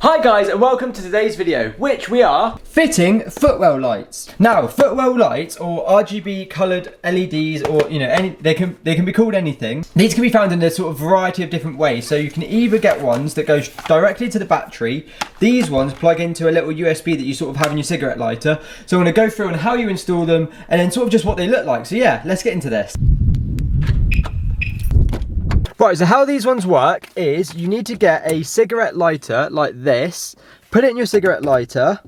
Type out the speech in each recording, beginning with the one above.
Hi guys, and welcome to today's video, which we are fitting Footwell lights. Now, Footwell lights or RGB coloured LEDs, or they can be called anything. These can be found in a sort of variety of different ways. So you can either get ones that go directly to the battery. These ones plug into a little USB that you sort of have in your cigarette lighter. So I'm going to go through on how you install them and then sort of just what they look like. So yeah, let's get into this. Right, so how these ones work is you need to get a cigarette lighter like this, put it in your cigarette lighter,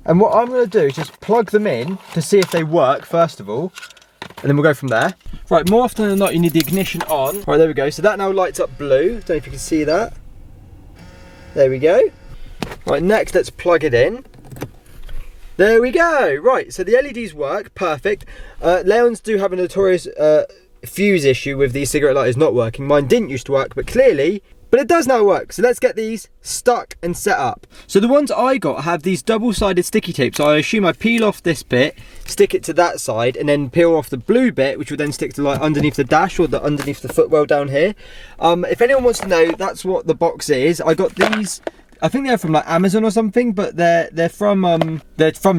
and what I'm going to do is just plug them in to see if they work first of all, and then we'll go from there. Right, more often than not you need the ignition on. Right, there we go, so that now lights up blue. Don't know if you can see that. There we go. Right, next let's plug it in. There we go. Right, so the LEDs work, perfect. Leons do have a notorious fuse issue with these cigarette lighters not working. Mine didn't used to work, but it does now work. So let's get these stuck and set up. So the ones I got have these double-sided sticky tape, so I assume I peel off this bit, stick it to that side, and then peel off the blue bit, which will then stick to like underneath the dash or underneath the footwell down here. If anyone wants to know, that's what the box is. I got these, I think they're from like Amazon or something, but they're from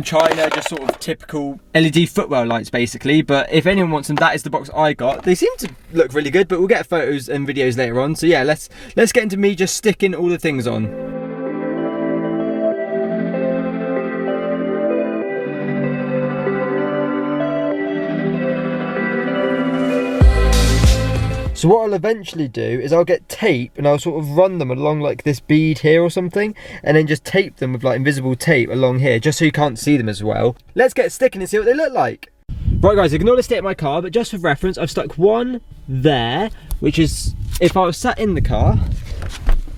China, just sort of typical LED Footwell lights basically. But if anyone wants them, that is the box I got. They seem to look really good, but we'll get photos and videos later on. So yeah, let's get into me just sticking all the things on. So what I'll eventually do is I'll get tape and I'll sort of run them along like this bead here or something, and then just tape them with like invisible tape along here, just so you can't see them as well. Let's get sticking and see what they look like. Right guys, ignore the state of my car, but just for reference, I've stuck one there, which is, if I was sat in the car,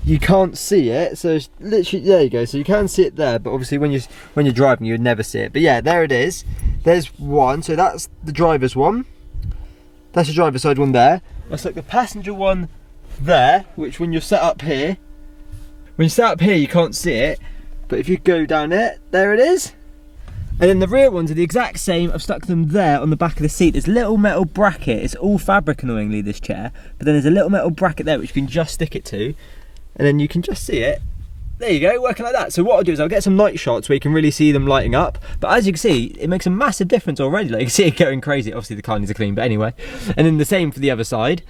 you can't see it. So it's literally, there you go. So you can see it there, but obviously when you're driving, you would never see it. But yeah, there it is. There's one, so that's the driver's one. That's the driver's side one there. I stuck the passenger one there, which when you're set up here, you can't see it, but if you go down it, there it is. And then the rear ones are the exact same. I've stuck them there on the back of the seat. There's a little metal bracket. It's all fabric, annoyingly, this chair, but then there's a little metal bracket there which you can just stick it to, and then you can just see it. There you go, working like that. So what I'll do is I'll get some night shots where you can really see them lighting up. But as you can see, it makes a massive difference already. Like you can see it going crazy. Obviously the car needs a clean, but anyway. And then the same for the other side.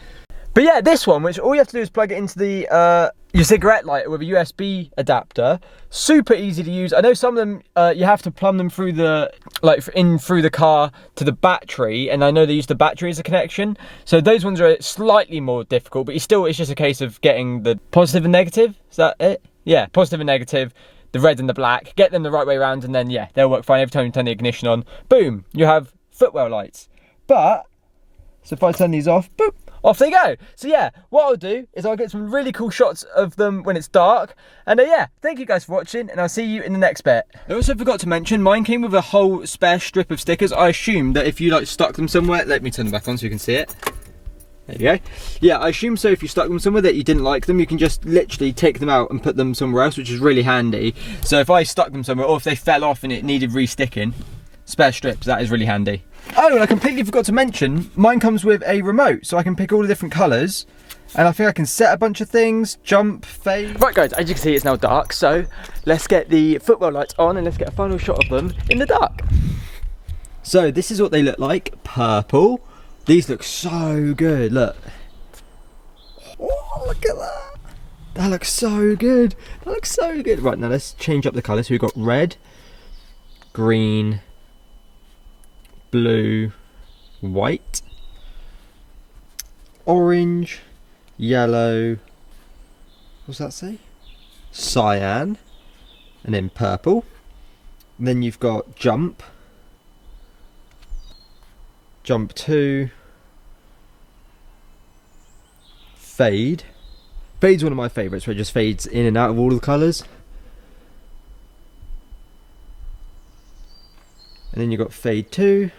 But yeah, this one, which all you have to do is plug it into the your cigarette lighter with a USB adapter. Super easy to use. I know some of them you have to plumb them through the through the car to the battery, and I know they use the battery as a connection. So those ones are slightly more difficult, but it's just a case of getting the positive and negative. Is that it? Yeah, positive and negative, the red and the black. Get them the right way around, and then yeah, they'll work fine. Every time you turn the ignition on, boom, you have Footwell lights. But so if I turn these off, boop, off they go. So yeah, what I'll do is I'll get some really cool shots of them when it's dark. And yeah, thank you guys for watching, and I'll see you in the next bit. I also forgot to mention, mine came with a whole spare strip of stickers. I assume that if you like stuck them somewhere, let me turn them back on so you can see it. There you go. Yeah, I assume so. If you stuck them somewhere that you didn't like them, you can just literally take them out and put them somewhere else, which is really handy. So if I stuck them somewhere, or if they fell off and it needed re-sticking, spare strips, that is really handy. Oh, and I completely forgot to mention, mine comes with a remote, so I can pick all the different colours, and I think I can set a bunch of things, jump, fade. Right guys, as you can see, it's now dark, so let's get the Footwell lights on and let's get a final shot of them in the dark. So this is what they look like, purple. These look so good, look. Oh, look at that. That looks so good. That looks so good. Right, now let's change up the colours. So we've got red, green, blue, white, orange, yellow, what's that say? Cyan, and then purple. And then you've got jump, jump 2, fade. Fade's one of my favourites, where it just fades in and out of all of the colours. And then you've got fade 2.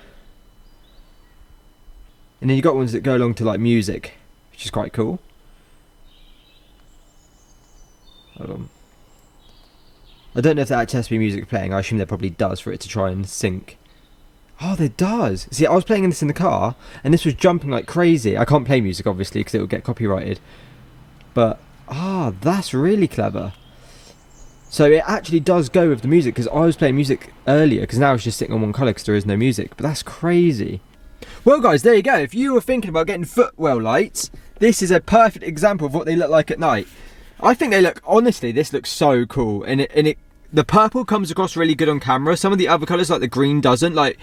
And then you've got ones that go along to like music, which is quite cool. Hold on. I don't know if that actually has to be music playing. I assume there probably does for it to try and sync. Oh, there does. See, I was playing this in the car, and this was jumping like crazy. I can't play music, obviously, because it will get copyrighted. But, that's really clever. So it actually does go with the music, because I was playing music earlier, because now it's just sitting on one colour because there is no music. But that's crazy. Well guys, there you go. If you were thinking about getting Footwell lights, this is a perfect example of what they look like at night. I think they look, honestly, this looks so cool. And the purple comes across really good on camera. Some of the other colours, like the green, doesn't. Like,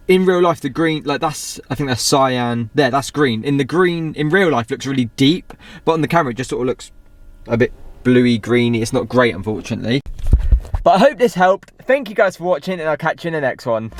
in real life, the green, like I think that's cyan. There, that's green. In the green, in real life, looks really deep. But on the camera, it just sort of looks a bit bluey, greeny. It's not great, unfortunately. But I hope this helped. Thank you guys for watching, and I'll catch you in the next one.